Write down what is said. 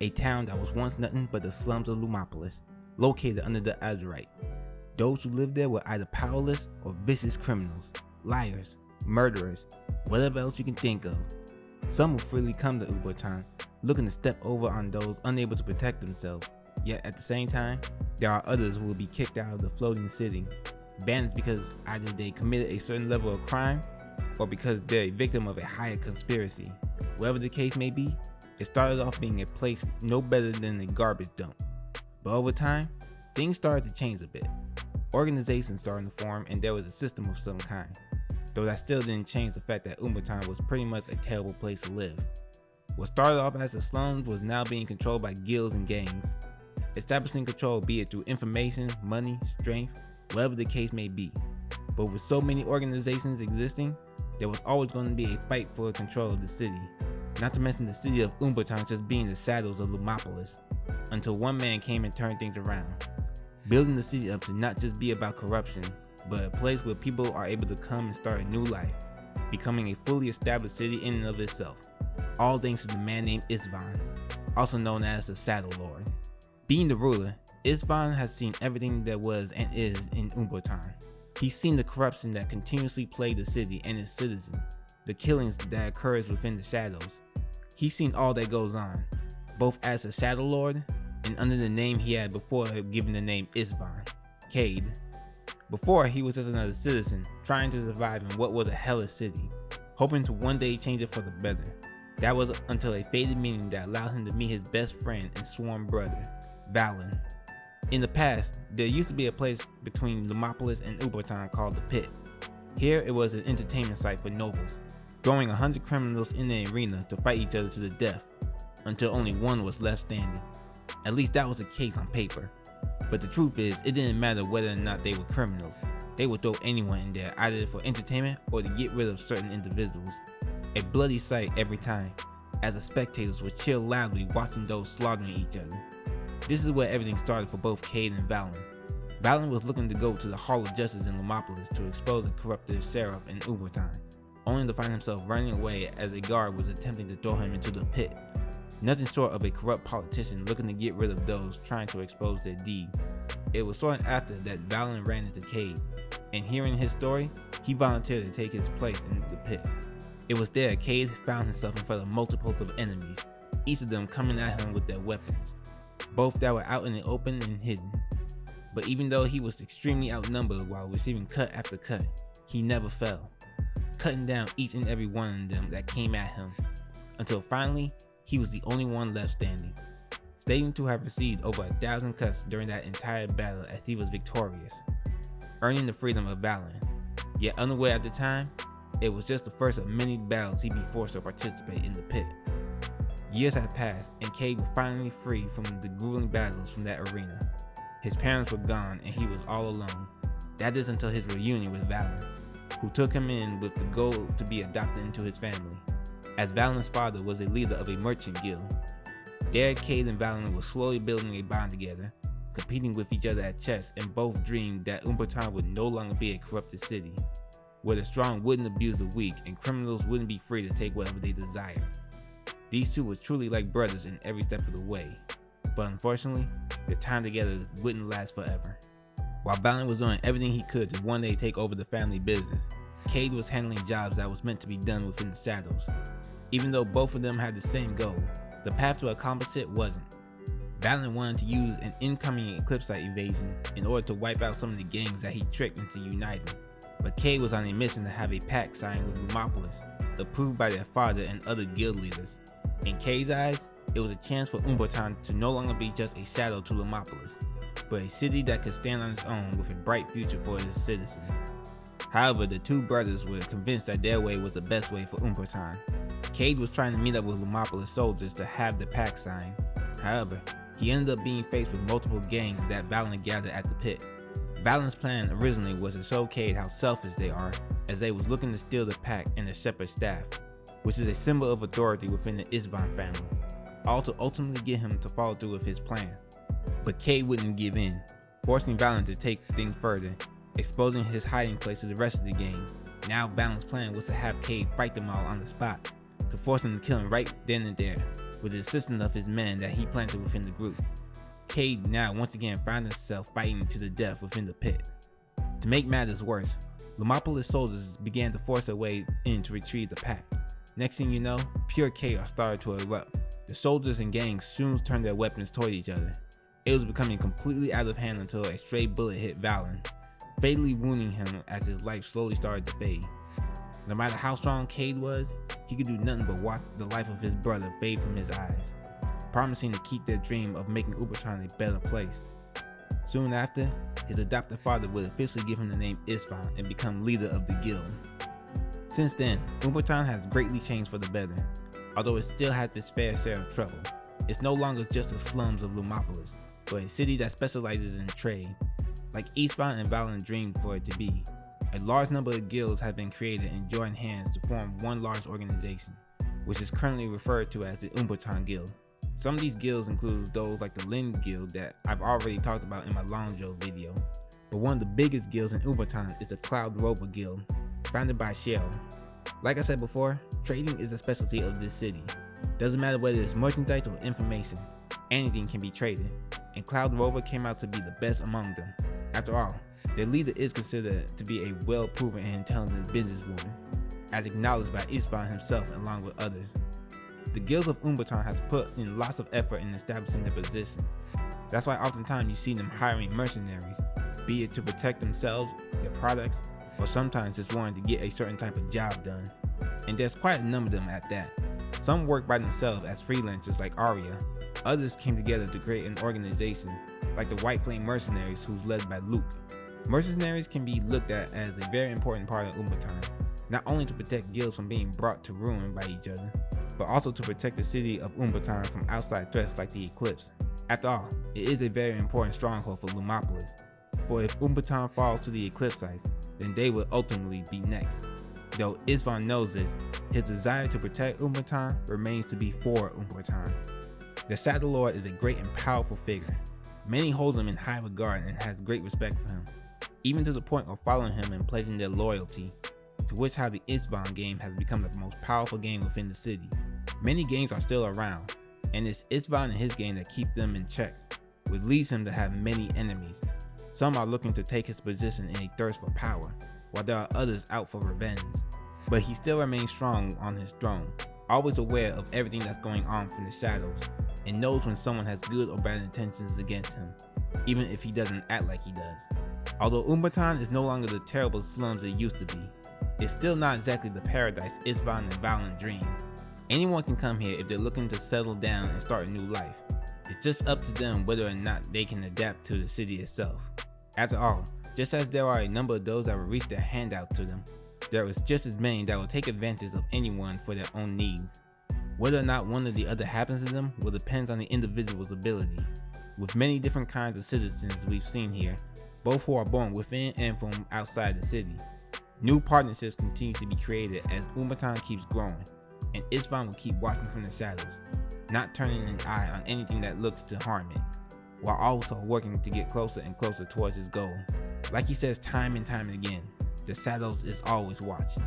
a town that was once nothing but the slums of Lumopolis, located under the Azurite. Those who lived there were either powerless or vicious criminals, liars, murderers, whatever else you can think of. Some would freely come to Umbraton, looking to step over on those unable to protect themselves, yet at the same time, there are others who will be kicked out of the floating city, banished because either they committed a certain level of crime or because they're a victim of a higher conspiracy. Whatever the case may be, it started off being a place no better than a garbage dump. But over time, things started to change a bit. Organizations started to form and there was a system of some kind. Though that still didn't change the fact that Umbraton was pretty much a terrible place to live. What started off as the slums was now being controlled by guilds and gangs, establishing control be it through information, money, strength, whatever the case may be. But with so many organizations existing, there was always going to be a fight for control of the city, not to mention the city of Umbraton just being the shadows of Lumopolis, until one man came and turned things around, building the city up to not just be about corruption, but a place where people are able to come and start a new life, becoming a fully established city in and of itself, all thanks to the man named Istvan, also known as the Saddle Lord. Being the ruler, Istvan has seen everything there was and is in Umbraton. He's seen the corruption that continuously plagued the city and its citizens, the killings that occurs within the shadows. He's seen all that goes on, both as a Shadow Lord and under the name he had before given the name Istvan, Cade. Before, he was just another citizen, trying to survive in what was a hellish city, hoping to one day change it for the better. That was until a fated meeting that allowed him to meet his best friend and sworn brother, Valen. In the past, there used to be a place between Lumopolis and Umbraton called the Pit. Here, it was an entertainment site for nobles, throwing 100 criminals in the arena to fight each other to the death, until only one was left standing. At least that was the case on paper. But the truth is, it didn't matter whether or not they were criminals. They would throw anyone in there, either for entertainment or to get rid of certain individuals. A bloody sight every time, as the spectators would cheer loudly watching those slaughtering each other. This is where everything started for both Cade and Valen. Valen was looking to go to the Hall of Justice in Lumopolis to expose the corrupted sheriff in Umbraton, only to find himself running away as a guard was attempting to throw him into the pit. Nothing short of a corrupt politician looking to get rid of those trying to expose their deed. It was soon after that Valen ran into Cade, and hearing his story, he volunteered to take his place in the pit. It was there Cade found himself in front of multiples of enemies, each of them coming at him with their weapons, both that were out in the open and hidden. But even though he was extremely outnumbered while receiving cut after cut, he never fell, cutting down each and every one of them that came at him, until finally, he was the only one left standing, stating to have received over 1,000 cuts during that entire battle as he was victorious, earning the freedom of Valen. Yet unaware at the time, it was just the first of many battles he'd be forced to participate in the pit. Years had passed, and Cade was finally free from the grueling battles from that arena. His parents were gone, and he was all alone. That is until his reunion with Valen, who took him in with the goal to be adopted into his family, as Valen's father was a leader of a merchant guild. There, Cade and Valen were slowly building a bond together, competing with each other at chess, and both dreamed that Umbraton would no longer be a corrupted city, where the strong wouldn't abuse the weak and criminals wouldn't be free to take whatever they desired. These two were truly like brothers in every step of the way, but unfortunately, their time together wouldn't last forever. While Valen was doing everything he could to one day take over the family business, Cade was handling jobs that was meant to be done within the shadows. Even though both of them had the same goal, the path to accomplish it wasn't. Valen wanted to use an incoming Eclipsite invasion in order to wipe out some of the gangs that he tricked into uniting, but Cade was on a mission to have a pact signed with Lumopolis, approved by their father and other guild leaders. In Cade's eyes, it was a chance for Umbraton to no longer be just a shadow to Lumopolis, but a city that could stand on its own with a bright future for its citizens. However, the two brothers were convinced that their way was the best way for Umbraton. Cade was trying to meet up with Lumopolis soldiers to have the pact signed. However, he ended up being faced with multiple gangs that Valen gathered at the pit. Valen's plan originally was to show Cade how selfish they are, as they was looking to steal the pact and the shepherd's staff, which is a symbol of authority within the Istvan family, all to ultimately get him to follow through with his plan. But Cade wouldn't give in, forcing Valen to take things further, exposing his hiding place to the rest of the gang. Now Valen's plan was to have Cade fight them all on the spot, to force him to kill him right then and there, with the assistance of his men that he planted within the group. Cade now once again found himself fighting to the death within the pit. To make matters worse, Lumopolis soldiers began to force their way in to retrieve the pack. Next thing you know, pure chaos started to erupt. The soldiers and gangs soon turned their weapons toward each other. It was becoming completely out of hand until a stray bullet hit Valen, fatally wounding him as his life slowly started to fade. No matter how strong Cade was, he could do nothing but watch the life of his brother fade from his eyes, promising to keep their dream of making Umbraton a better place. Soon after, his adopted father would officially give him the name Istvan and become leader of the guild. Since then, Umbraton has greatly changed for the better. Although it still has its fair share of trouble, it's no longer just the slums of Lumopolis, but a city that specializes in trade, like Istvan and Valen dreamed for it to be. A large number of guilds have been created and joined hands to form one large organization, which is currently referred to as the Umbraton Guild. Some of these guilds include those like the Lin Guild that I've already talked about in my Longjo video, but one of the biggest guilds in Umbraton is the Cloud Rover Guild, founded by Shell. Like I said before, trading is a specialty of this city. Doesn't matter whether it's merchandise or information, anything can be traded, and Cloud Rover came out to be the best among them. After all, their leader is considered to be a well-proven and intelligent businesswoman, as acknowledged by Istvan himself along with others. The guilds of Umbraton has put in lots of effort in establishing their position. That's why oftentimes you see them hiring mercenaries, be it to protect themselves, their products, or sometimes just wanting to get a certain type of job done. And there's quite a number of them at that. Some work by themselves as freelancers like Arya, others came together to create an organization like the White Flame Mercenaries, who's led by Luke. Mercenaries can be looked at as a very important part of Umbraton, not only to protect guilds from being brought to ruin by each other, but also to protect the city of Umbraton from outside threats like the Eclipse. After all, it is a very important stronghold for Lumopolis, for if Umbraton falls to the Eclipsites, then they will ultimately be next. Though Istvan knows this, his desire to protect Umbraton remains to be for Umbraton. The Shadow Lord is a great and powerful figure. Many hold him in high regard and has great respect for him, even to the point of following him and pledging their loyalty, to which how the Istvan game has become the most powerful game within the city. Many games are still around, and it's Istvan and his game that keep them in check, which leads him to have many enemies. Some are looking to take his position in a thirst for power, while there are others out for revenge. But he still remains strong on his throne, always aware of everything that's going on from the shadows, and knows when someone has good or bad intentions against him, even if he doesn't act like he does. Although Umbraton is no longer the terrible slums it used to be, it's still not exactly the paradise Istvan and Valen dream. Anyone can come here if they're looking to settle down and start a new life. It's just up to them whether or not they can adapt to the city itself. After all, just as there are a number of those that will reach their hand out to them, there is just as many that will take advantage of anyone for their own needs. Whether or not one or the other happens to them will depend on the individual's ability. With many different kinds of citizens we've seen here, both who are born within and from outside the city. New partnerships continue to be created as Umbraton keeps growing, and Istvan will keep watching from the shadows, not turning an eye on anything that looks to harm it, while also working to get closer and closer towards his goal. Like he says time and time again, the shadows is always watching.